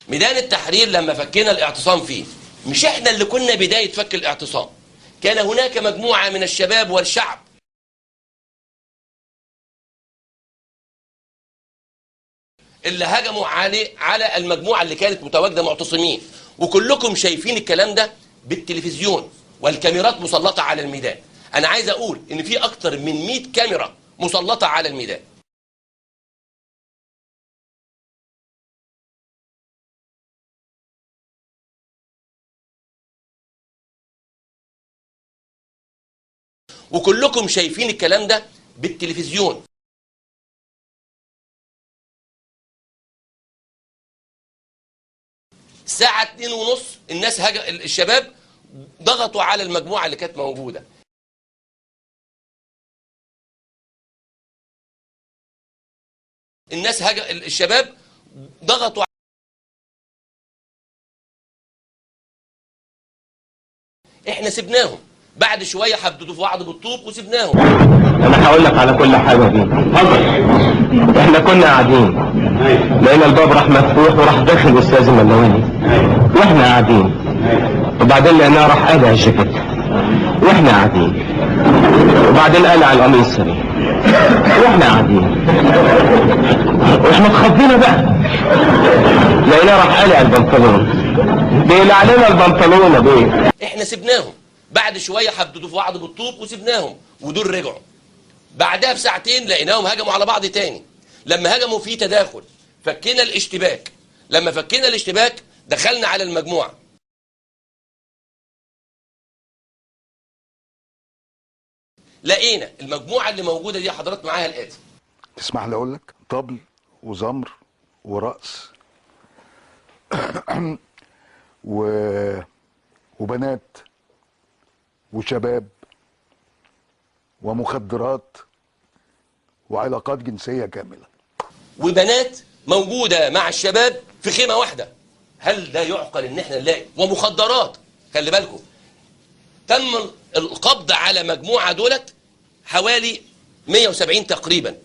ميدان التحرير لما فكينا الاعتصام فيه، مش احنا اللي كنا بداية فك الاعتصام، كان هناك مجموعة من الشباب والشعب اللي هجموا على المجموعة اللي كانت متواجدة معتصمين، وكلكم شايفين الكلام ده بالتلفزيون والكاميرات مسلطة على الميدان. أنا عايز أقول إن في أكتر من 100 كاميرا مسلطة على الميدان. وكلكم شايفين الكلام ده بالتلفزيون. الساعة 2:30 الناس الشباب ضغطوا على المجموعة اللي كانت موجودة. الشباب ضغطوا، احنا سيبناهم، بعد شوية حددوا في بعض بالطوب وسيبناهم. انا هقول لك على كل حاجة دي. احنا كنا قاعدين، لقينا الباب راح مفتوح وراح داخل الاستاذ الملوني، واحنا قاعدين، وبعدين لقيناه راح قالع الجاكيت، واحنا قاعدين، وبعدين قالع القميص، واحنا قاعدين، واحنا اتخضينا بقى، لقيناه راح قالع البنطلون، بيقلع لنا البنطلون يا بيه. احنا سيبناهم، بعد شوية حددوا في بعض بالطوب وسيبناهم، ودول رجعوا. بعدها بساعتين لقيناهم هجموا على بعض تاني. لما هجموا في تداخل فكينا الاشتباك، لما فكينا الاشتباك دخلنا على المجموعة. لقينا المجموعة اللي موجودة دي حضرتك معاها الآتي. تسمح لي اقول لك طبل وزمر ورقص وبنات وشباب ومخدرات وعلاقات جنسية كاملة، وبنات موجودة مع الشباب في خيمة واحدة. هل ده يعقل ان احنا نلاقي ومخدرات؟ خلي بالكم، تم القبض على مجموعة دولت حوالي 170 تقريبا،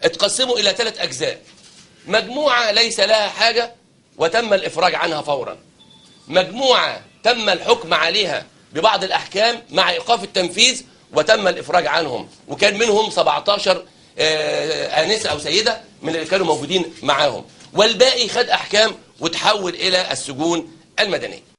اتقسموا الى 3 اجزاء. مجموعة ليس لها حاجة وتم الافراج عنها فورا، مجموعة تم الحكم عليها ببعض الاحكام مع ايقاف التنفيذ وتم الافراج عنهم، وكان منهم 17 آنسة او سيدة من اللي كانوا موجودين معاهم، والباقي خد احكام وتحول الى السجون المدنية.